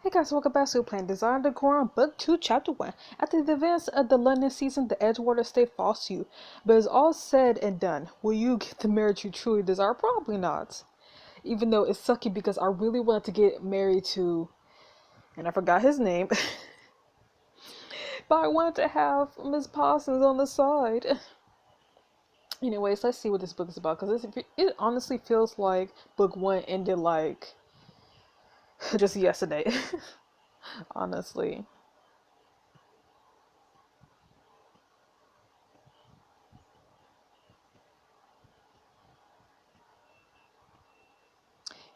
Hey guys, welcome back to playing Design Decorum Book 2, Chapter 1. After the events of the London season, the Edgewater stay false to you. But it's all said and done. Will you get the marriage you truly desire? Probably not. Even though it's sucky because I really wanted to get married to, and I forgot his name, but I wanted to have Miss Parsons on the side. Anyways, let's see what this book is about, because it honestly feels like book 1 ended like just yesterday. Honestly.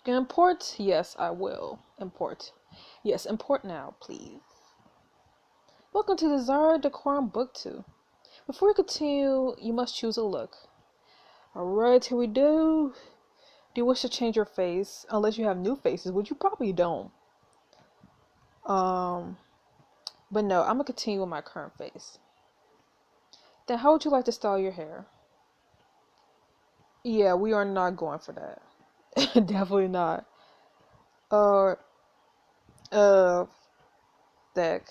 Can import? Yes, I will. Import. Yes, import now, please. Welcome to Desire Decorum Book 2. Before we continue, you must choose a look. Alright, here we do. Do you wish to change your face? Unless you have new faces, which you probably don't. But no, I'm gonna continue with my current face. Then how would you like to style your hair? Yeah, we are not going for that. Definitely not. Uh, uh, Deck.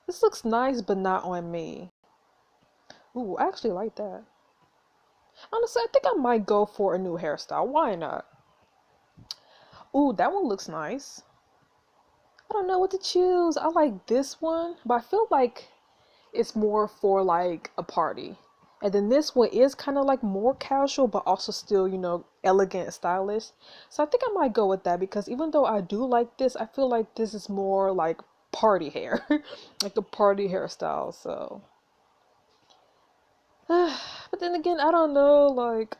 This looks nice, but not on me. Ooh, I actually like that. Honestly, I think I might go for a new hairstyle. Why not? Ooh, that one looks nice. I don't know what to choose. I like this one, but I feel like it's more for like a party. And then this one is kind of like more casual, but also still, elegant and stylish. So I think I might go with that because even though I do like this, I feel like this is more like party hair, like a party hairstyle. So, but then again, I don't know, like,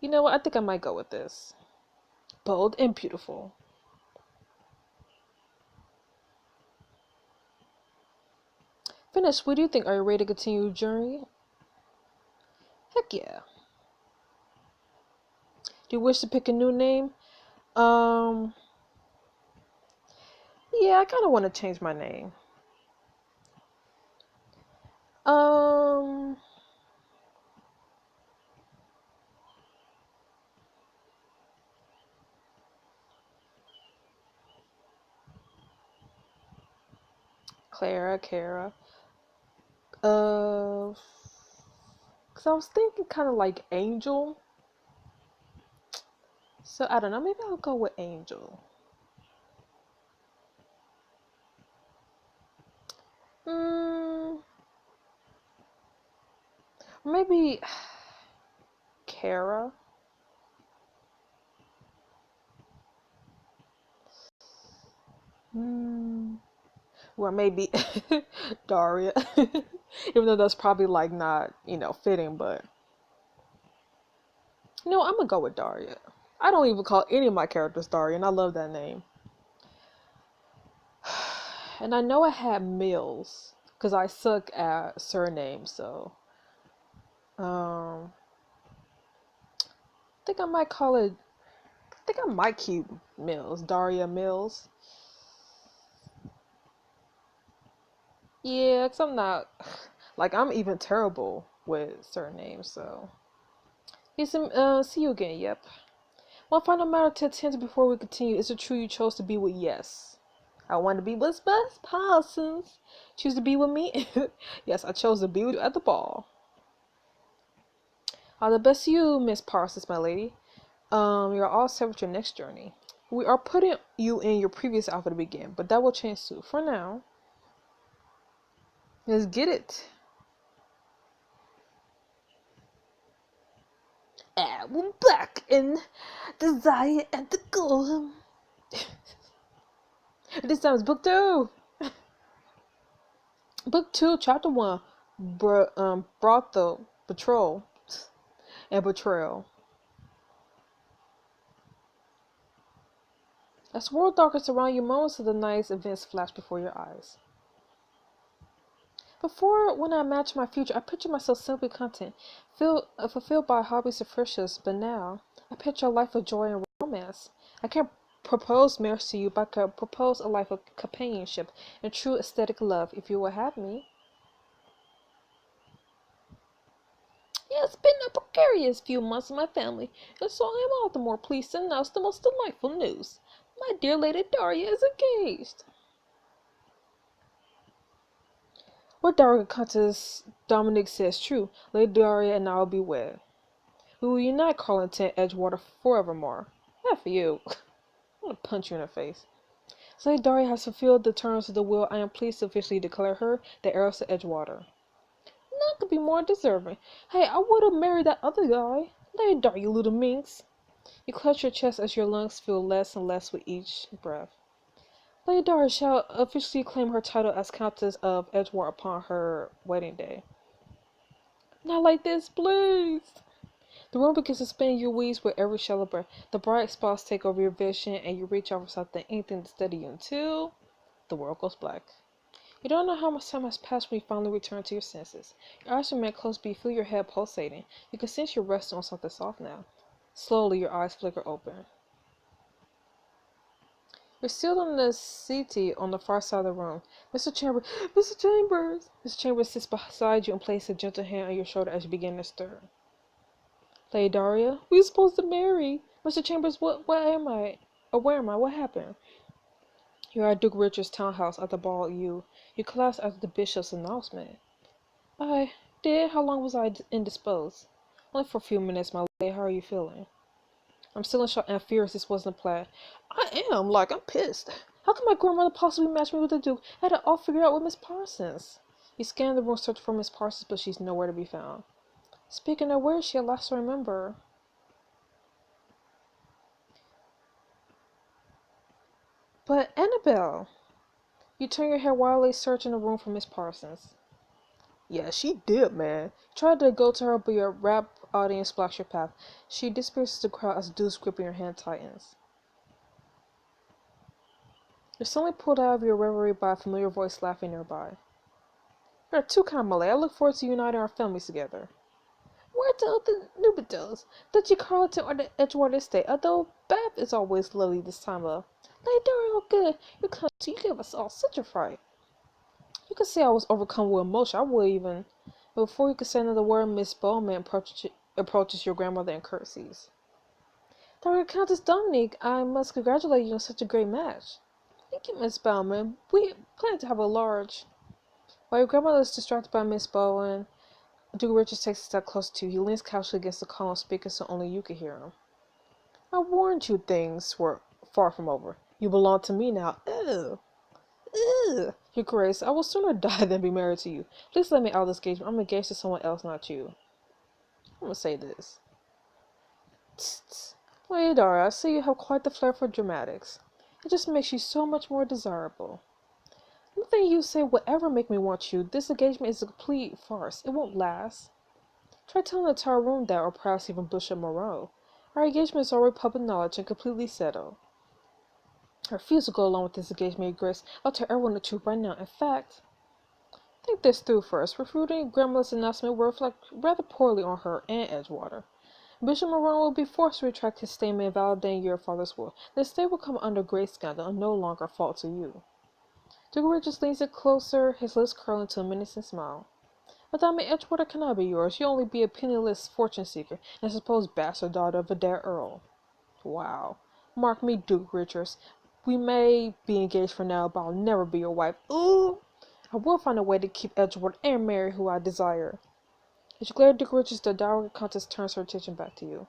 you know what? I think I might go with this. Bold and beautiful. Finish. What do you think? Are you ready to continue your journey? Heck yeah. Do you wish to pick a new name? Um, yeah, I kind of want to change my name. Um, Kara. Uh, cause I was thinking kind of like Angel. So I don't know. Maybe I'll go with Angel. Hmm. Maybe Kara. Hmm. Or maybe Daria. Even though that's probably like not, fitting, but I'm gonna go with Daria. I don't even call any of my characters Daria, and I love that name. And I know I had Mills because I suck at surnames, so um, I think I might call it. I think I might keep Mills, Daria Mills. Yeah, cause I'm not like I'm even terrible with surnames, so. Yes, see you again. Yep. One final matter to attend to before we continue. Is it true you chose to be with Yes? I want to be with Miss Parsons. Choose to be with me? Yes, I chose to be with you at the ball. All the best to you, Miss Parsons, my lady. You're all set with your next journey. We are putting you in your previous outfit to begin, but that will change soon. For now, let's get it. And we're back in Desire and the Golem. This time it's book 2. Book 2, chapter 1. Brothel, Patrol, and Betrayal. As world darkness around you, moments of the night's events flash before your eyes. Before, when I imagine my future, I picture myself simply content, fulfilled by hobbies and friendships. But now, I picture a life of joy and romance. I can't propose marriage to you, but I could propose a life of companionship and true aesthetic love if you will have me. Yeah, it's been a precarious few months in my family, and so I am all the more pleased to announce the most delightful news. My dear Lady Daria is engaged. What Daria Countess Dominic says true. Lady Daria and I will be wed. We will unite Carlington Edgewater forevermore. Not for you. I'm gonna punch you in the face. So Lady Daria has fulfilled the terms of the will. I am pleased to officially declare her the heiress of Edgewater. None could be more deserving. Hey, I would have married that other guy. Lady Daria, you little minx. You clutch your chest as your lungs fill less and less with each breath. Lady Daria shall officially claim her title as Countess of Edgewater upon her wedding day. Not like this, please. The room begins to spin your weeds with every shallow breath. The bright spots take over your vision, and you reach out for something, anything to steady you until the world goes black. You don't know how much time has passed when you finally return to your senses. Your eyes remain closed, but you feel your head pulsating. You can sense you're resting on something soft now. Slowly, your eyes flicker open. You're still on the settee on the far side of the room. Mr. Chambers, Mr. Chambers! Mr. Chambers sits beside you and places a gentle hand on your shoulder as you begin to stir. Lady Daria, we were supposed to marry. Mr. Chambers, what am I? Or where am I? What happened? You're at Duke Richard's townhouse at the ball. You collapsed after the bishop's announcement. I did? How long was I indisposed? Only for a few minutes, my lady. How are you feeling? I'm still in shock and furious this wasn't a plan. I'm pissed. How could my grandmother possibly match me with the Duke? I had it all figured out with Miss Parsons. You scan the room searching for Miss Parsons, but she's nowhere to be found. Speaking of where is she, at last I remember. But Annabelle! You turn your head wildly, searching the room for Miss Parsons. Yeah, she did, man. You tried to go to her, but your rapt audience blocks your path. She disappears into the crowd as Deuce gripping your hand tightens. You're suddenly pulled out of your reverie by a familiar voice laughing nearby. You're too kind, Malay. I look forward to uniting our families together. Where do the Nubidos, Dutchy Carlton, or the Edgewater Estate? Although Bath is always lovely this time of. Lady Daria, oh good. You gave us all such a fright. You could say I was overcome with emotion. I would even. But before you could say another word, Miss Bowman approaches your grandmother and curtsies. Daria Countess Dominique, I must congratulate you on such a great match. Thank you, Miss Bowman. We plan to have a large. While your grandmother is distracted by Miss Bowen, Duke Richards takes a step closer to you. He leans casually against the column, speaking so only you can hear him. I warned you things were far from over. You belong to me now. Ew. Ew. Your Grace, I will sooner die than be married to you. Please let me out of this engagement. I'm engaged to someone else, not you. I'm gonna say this. Tsk. Lady Daria, I see you have quite the flair for dramatics. It just makes you so much more desirable. Nothing you say will ever make me want you. This engagement is a complete farce. It won't last. Try telling the entire room that, or perhaps even Bishop Moreau. Our engagement is already public knowledge and completely settled. I refuse to go along with this engagement, Your Grace. I'll tell everyone the truth right now. In fact, think this through first. Refuting grandmother's announcement will reflect rather poorly on her and Edgewater. Bishop Moreau will be forced to retract his statement validating your father's will. The estate will come under great scandal and no longer fall to you. Duke Richards leans it closer, his lips curling into a menacing smile. Without me, Edgewater cannot be yours. You'll only be a penniless fortune seeker and supposed bastard daughter of a dead earl. Wow. Mark me, Duke Richards. We may be engaged for now, but I'll never be your wife. Ooh! I will find a way to keep Edgewater and marry who I desire. As you glare at Duke Richards, the dowager countess turns her attention back to you.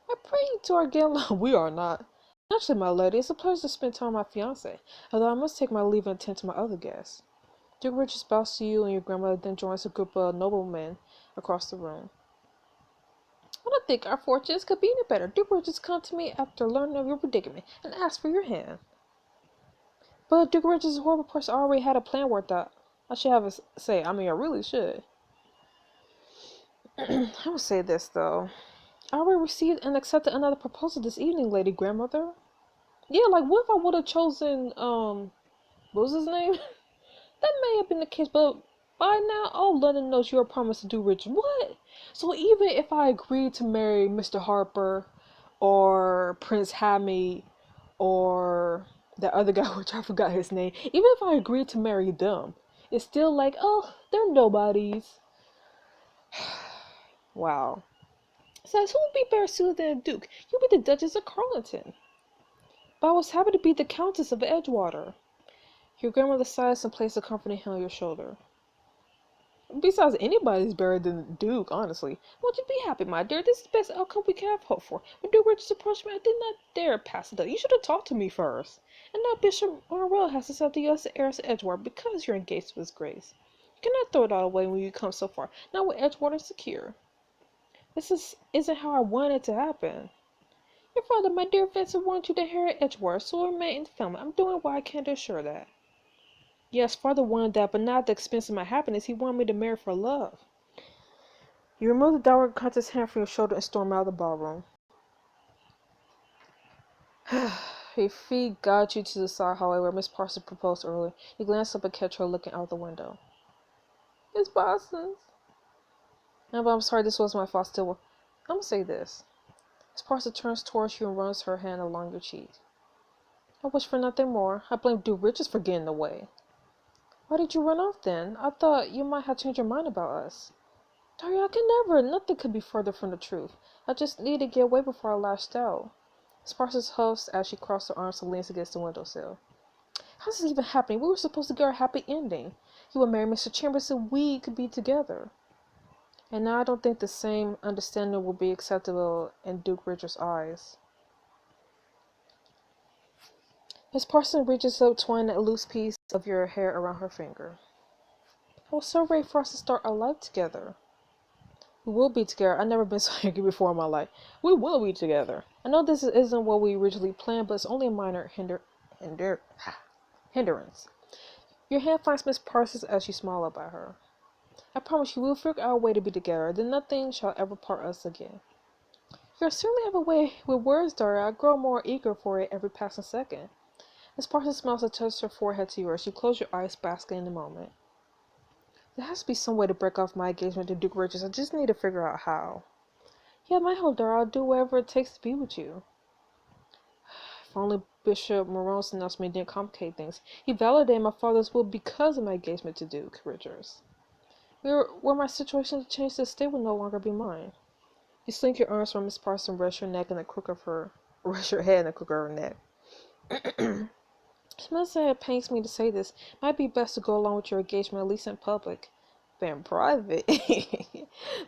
I pray you two are getting along. We are not. Naturally, my lady, it's a pleasure to spend time with my fiancé, although I must take my leave and attend to my other guests. Duke Richards bows to you, and your grandmother then joins a group of noblemen across the room. I don't think our fortunes could be any better. Duke Richards come to me after learning of your predicament and asked for your hand. But Duke Richards is a horrible person. I already had a plan worked out. I should have a say. I mean, I really should. I will say this, though. I already received and accepted another proposal this evening, Lady Grandmother. Yeah, like, what if I would have chosen, what was his name? That may have been the case, but By now, all London knows you're promised to do rich. What? So even if I agreed to marry Mr. Harper or Prince Hammy or that other guy, which I forgot his name, even if I agreed to marry them, it's still like, oh, they're nobodies. Wow. Says, who would be better suited than a duke? You'd be the Duchess of Carlington. But I was happy to be the Countess of Edgewater. Your grandmother sighs and placed a comforting hand on your shoulder. Besides, anybody's better than the Duke, honestly. Won't you be happy, my dear? This is the best outcome we can have hoped for. When Duke Richards approached me, I did not dare pass it up. You should have talked to me first. And now Bishop Morrell has accepted you as the heiress of Edgewater because you're engaged to his grace. You cannot throw it all away when you come so far, not with Edgewater secure. Isn't how I want it to happen. Your father, my dear Vincent, wanted you to inherit Edgewater, so it remain in the family. I'm doing what I can to assure that. Yes, father wanted that, but not at the expense of my happiness. He wanted me to marry for love. You remove the downward countess' hand from your shoulder and storm out of the ballroom. Your feet guide you to the side hallway where Miss Parsons proposed earlier. You glance up and catch her looking out the window. Miss Parsons. No, but I'm sorry, this was my fault still. I'm gonna say this. Miss Parsons turns towards you and runs her hand along your cheek. I wish for nothing more. I blame Duke Richards for getting away. Why did you run off then? I thought you might have changed your mind about us. Daria, I can never. Nothing could be further from the truth. I just needed to get away before I lashed out. Miss Parsons huffs as she crosses her arms and leans against the windowsill. How's this even happening? We were supposed to get our happy ending. You would marry Mr. Chambers and we could be together. And now I don't think the same understanding will be acceptable in Duke Richard's eyes. Miss Parsons reaches up, twining a loose piece of your hair around her finger. I was so ready for us to start our life together. We will be together. I've never been so angry before in my life. We will be together. I know this isn't what we originally planned, but it's only a minor hindrance. Your hand finds Miss Parsons as you smile up at her. I promise you we'll figure out a way to be together. Then nothing shall ever part us again. You certainly have a way with words, Daria. I grow more eager for it every passing second. Miss Parsons smiles and touches her forehead to yours. You close your eyes, basking in the moment. There has to be some way to break off my engagement to Duke Richards. I just need to figure out how. Yeah, my whole Daria, I'll do whatever it takes to be with you. If only Bishop Moreau's announcement didn't complicate things. He validated my father's will because of my engagement to Duke Richards. Were my situation to change, this state would no longer be mine. You slink your arms from Miss Parsons, rest your neck in the crook of her, rest your head in the crook of her neck. Smith it pains me to say this. Might be best to go along with your engagement, at least in public. But in private.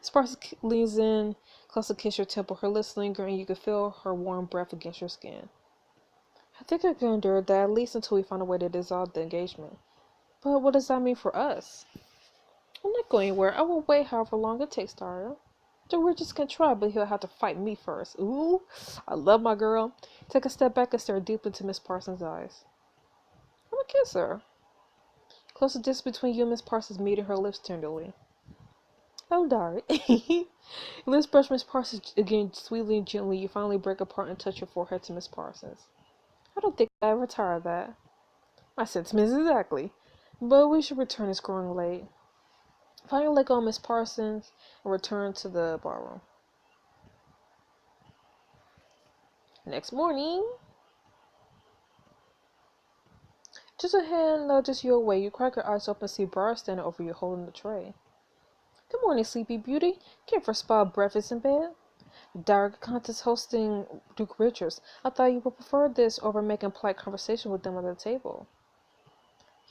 Sparks leans in, close to kiss your temple, her lips lingering, and you can feel her warm breath against your skin. I think I can endure that, at least until we find a way to dissolve the engagement. But what does that mean for us? I'm not going anywhere. I will wait however long it takes, Daria. The Richards can try, but he'll have to fight me first. Ooh, I love my girl. Take a step back and stare deep into Miss Parsons' eyes. I'm gonna kiss her. Close the distance between you and Miss Parsons, meeting her lips tenderly. Oh, Daria. Lips brush Miss Parsons again, sweetly and gently. You finally break apart and touch your forehead to Miss Parsons. I don't think I ever tire of that. My sentiments exactly. But we should return. It's growing late. Finally let go of Miss Parsons and return to the ballroom. Next morning. Just a hand nudges you away. You crack your eyes open and see Briar standing over you holding the tray. Good morning, Sleepy Beauty. Care for a spa breakfast in bed? Direct contest hosting Duke Richards. I thought you would prefer this over making polite conversation with them at the table.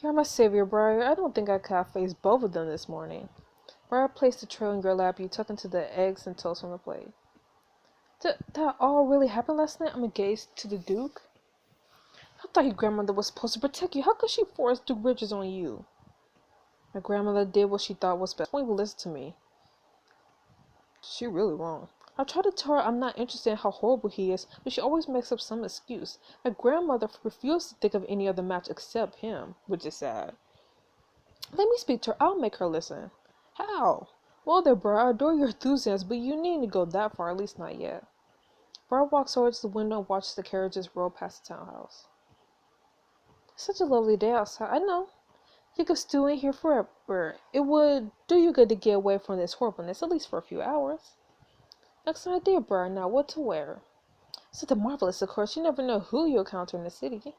You're my savior, Briar. I don't think I could have faced both of them this morning. Briar placed the tray in your lap. You tucked into the eggs and toast on the plate. That all really happened last night? I'm engaged to the Duke? I thought your grandmother was supposed to protect you. How could she force Duke Richards on you? My grandmother did what she thought was best. Won't even listen to me. She really wrong. I tried to tell her I'm not interested in how horrible he is, but she always makes up some excuse. My grandmother refused to think of any other match except him, which is sad. Let me speak to her. I'll make her listen. How? Well there, bro, I adore your enthusiasm, but you need to go that far, at least not yet. Bro walks over to the window and watches the carriages roll past the townhouse. Such a lovely day outside. I know. You could stew in here forever. It would do you good to get away from this horribleness, at least for a few hours. Excellent idea, Brian. Now, what to wear? Something marvelous, of course. You never know who you'll encounter in the city.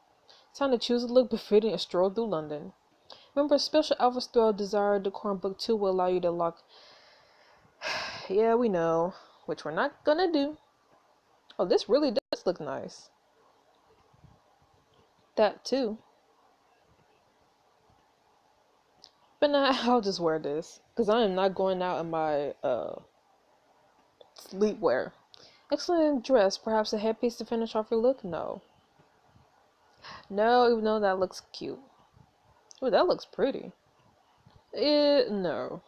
Time to choose a look befitting a stroll through London. Remember, special outfits throughout Desire Decorum Book 2 will allow you to lock... Yeah, we know. Which we're not gonna do. Oh, this really does look nice. That too. But now I'll just wear this. Because I am not going out in my sleepwear. Excellent dress. Perhaps a headpiece to finish off your look? No. No, even though that looks cute. Oh, that looks pretty. No.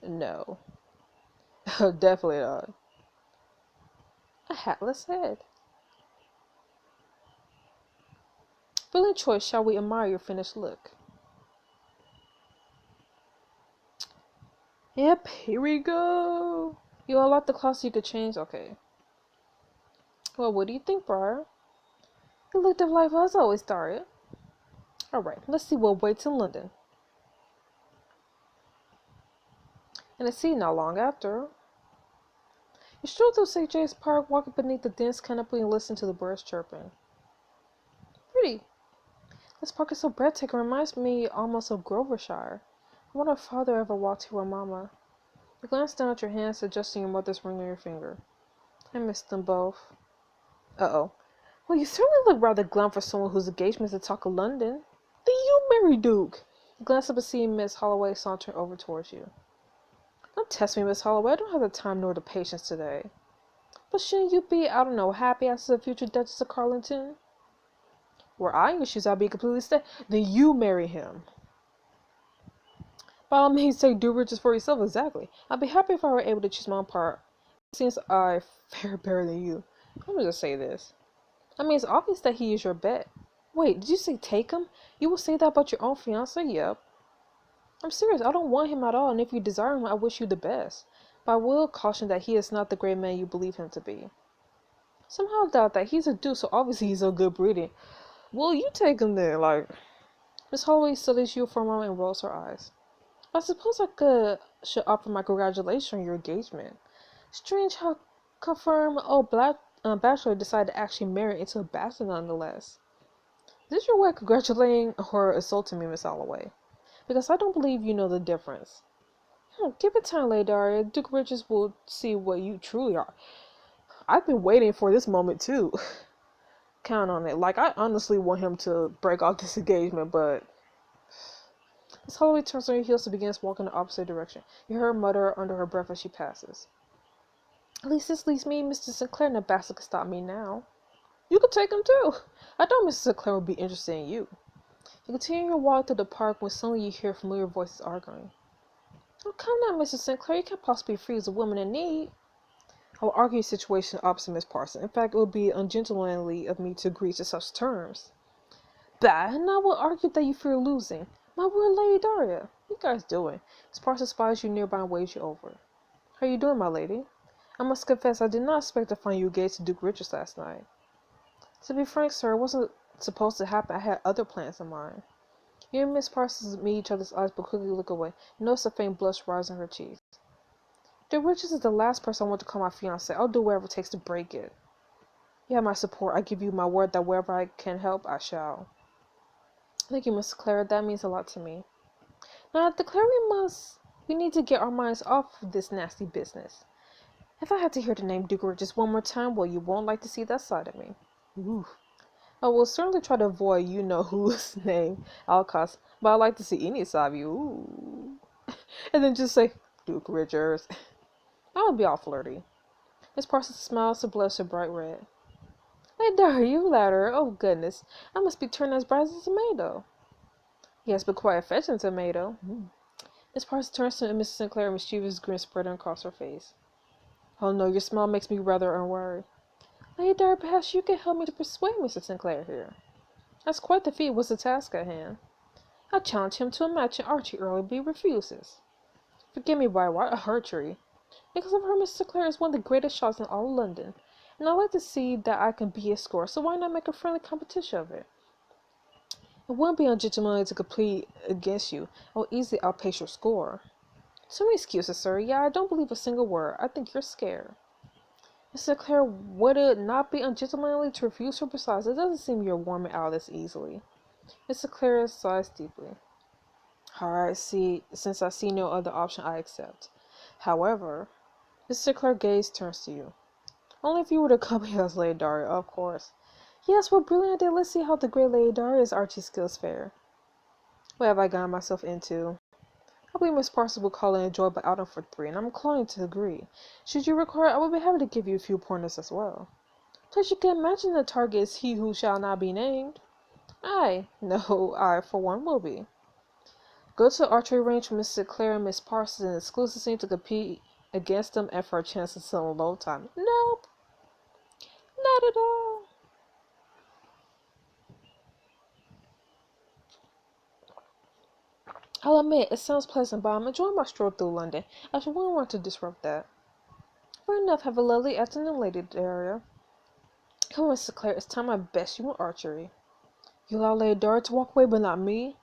No. Definitely not. A hatless head. Brilliant choice. Shall we admire your finished look? Yep, here we go. You unlock the closet you could change? Okay. Well, what do you think, Briar? You looked up life as always started. Alright, let's see what waits in London. And I see not long after. You stroll through St. James Park, walking beneath the dense canopy and listen to the birds chirping. Pretty. This park is so breathtaking, reminds me almost of Grovershire. I wonder if father ever walked here with mama. You glance down at your hand, suggesting your mother's ring on your finger. I miss them both. Uh-oh. Well, you certainly look rather glum for someone whose engagement is to talk of London. Then you marry Duke. You glance up and see Miss Holloway sauntering over towards you. Don't test me, Miss Holloway. I don't have the time nor the patience today. But shouldn't you be, I don't know, happy as the future Duchess of Carlington? Were I in your shoes, I'd be completely steady. Then you marry him. By all means, take do riches for yourself, exactly. I'd be happy if I were able to choose my own part. Since I fare better than you. I'm gonna just say this. I mean, it's obvious that he is your bet. Wait, did you say take him? You will say that about your own fiancé? Yep. I'm serious, I don't want him at all, and if you desire him, I wish you the best. But I will caution that he is not the great man you believe him to be. Somehow I doubt that. He's a duke, so obviously he's of good breeding. Well, you take him then, like... Miss Holloway studies you for a moment and rolls her eyes. I suppose should offer my congratulations on your engagement. Strange how confirmed old bachelor decided to actually marry into a bachelor nonetheless. Is this your way of congratulating or assaulting me, Miss Holloway? Because I don't believe you know the difference. Give it time, Lady Daria. Duke Richards will see what you truly are. I've been waiting for this moment too. Count on it. Like, I honestly want him to break off this engagement, but... Miss Holloway turns on her heels and begins walking in the opposite direction. You hear her mutter under her breath as she passes. At least this leaves me, Mr. Sinclair, and the bastard can stop me now. You could take him too. I thought Mr. Sinclair would be interested in you. You continue your walk through the park when suddenly you hear familiar voices arguing. Oh, come now, Mr. Sinclair. You can't possibly freeze a woman in need. I will argue a situation opposite Miss Parson. In fact, it would be ungentlemanly of me to agree to such terms. Bah, and I will argue that you fear losing. My word, Lady Daria. What you guys doing? Miss Parson spies you nearby and waves you over. How are you doing, my lady? I must confess, I did not expect to find you engaged to Duke Richards last night. To be frank, sir, it wasn't supposed to happen. I had other plans in mind. You and Miss Parsons meet each other's eyes, but quickly look away. You notice a faint blush rise on her cheeks. Duke Richards is the last person I want to call my fiancé. I'll do whatever it takes to break it. You have my support. I give you my word that wherever I can help, I shall. Thank you, Miss Clara. That means a lot to me. Now, I declare we need to get our minds off of this nasty business. If I had to hear the name Duke Richards one more time, well, you won't like to see that side of me. Ooh. I will certainly try to avoid you-know-whose name at all costs, but I'd like to see any side of you. Ooh. And then just say, Duke Richards. That would be all flirty. Miss Parsons smiles to blush a bright red. Hey, Dar, you ladder. Oh, goodness. I must be turning as bright as a tomato. Yes, but quite a fetching tomato. Miss Parsons turns to Mrs. Sinclair, a mischievous grin spreading across her face. Oh, no, your smile makes me rather unworried. Lady Dar, perhaps you can help me to persuade Mr. Sinclair here. That's quite the feat was the task at hand. I challenge him to a match in archery early, but he refuses. Forgive me, why archery? Because I've heard Mr. Sinclair is one of the greatest shots in all of London, and I like to see that I can beat his score, so why not make a friendly competition of it? It wouldn't be ungentlemanly to compete against you. I will easily outpace your score. Too many excuses, sir. Yeah, I don't believe a single word. I think you're scared. Mr. Claire, would it not be ungentlemanly to refuse her? Besides, it doesn't seem you're warming out this easily. Mr. Claire sighs deeply. Alright, since I see no other option, I accept. However, Mr. Claire gaze turns to you. Only if you were to accompany us, Lady Daria, of course. Yes, what brilliant idea. Let's see how the great Lady Daria's archery skills fare. What have I gotten myself into? I believe Miss Parsons will call it an enjoyable outing for 3, and I'm inclined to agree. Should you require, I would be happy to give you a few pointers as well. Plus, you can imagine the target is he who shall not be named. No, I, for one, will be. Go to the archery range with Miss Sinclair and Miss Parsons and exclusively to compete against them and for a chance to sell a low time. Nope. Not at all. I'll admit, it sounds pleasant, but I'm enjoying my stroll through London. I wouldn't want to disrupt that. Fair enough. Have a lovely afternoon, Lady Daria. Come on, Mr. Claire. It's time I best you in archery. You allow Lady Daria to walk away, but not me?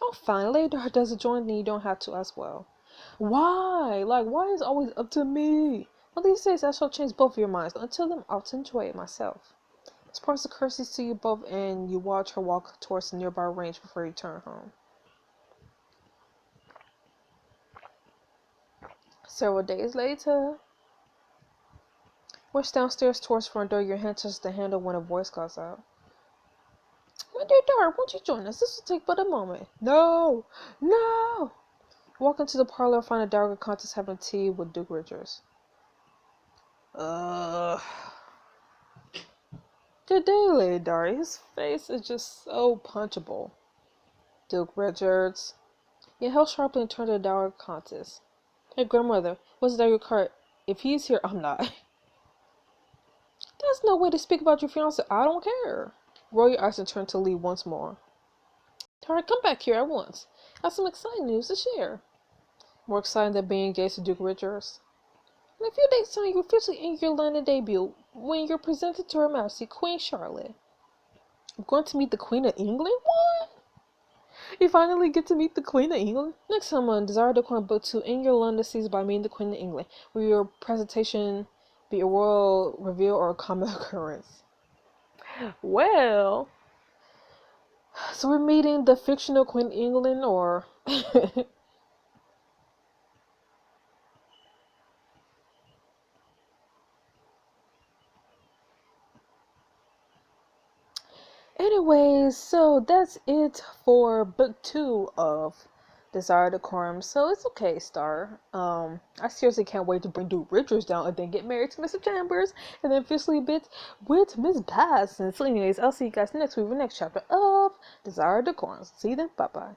Oh, fine. Lady Daria doesn't join, then you don't have to as well. Why? Why is it always up to me? Well, these days I shall change both of your minds. But until then, I'll enjoy it myself. As part of curses to you both, and you watch her walk towards the nearby range before you return home. Several days later, rush downstairs towards the front door. Your hand touches the handle when a voice calls out. My dear Dart, won't you join us? This will take but a moment. No! No! Walk into the parlor and find a Dowager Countess having tea with Duke Richards. Good day, Lady Daria. His face is just so punchable. Duke Richards. He held sharply and turned to the Dowager Countess. Hey, grandmother, what's that your cart? If he's here, I'm not. That's no way to speak about your fiancé. I don't care. Roll your eyes and turn to leave once more. Daria, come back here at once. I have some exciting news to share. More exciting than being engaged to Duke Richards. In a few days' time, you officially end your London debut when you're presented to Her Majesty Queen Charlotte. I'm going to meet the Queen of England? What? You finally get to meet the Queen of England? Next time on Desire Decorum Book 2, end your London season by meeting the Queen of England. Will your presentation be a royal reveal or a common occurrence? Well, so we're meeting the fictional Queen of England, or... Anyways, so that's it for book 2 of Desire Decorum. So it's okay, Star. I seriously can't wait to bring Duke Richards down and then get married to Mr. Chambers and then officially bit with Miss Bass. And so anyways, I'll see you guys next week for the next chapter of Desire Decorum. See you then. Bye bye.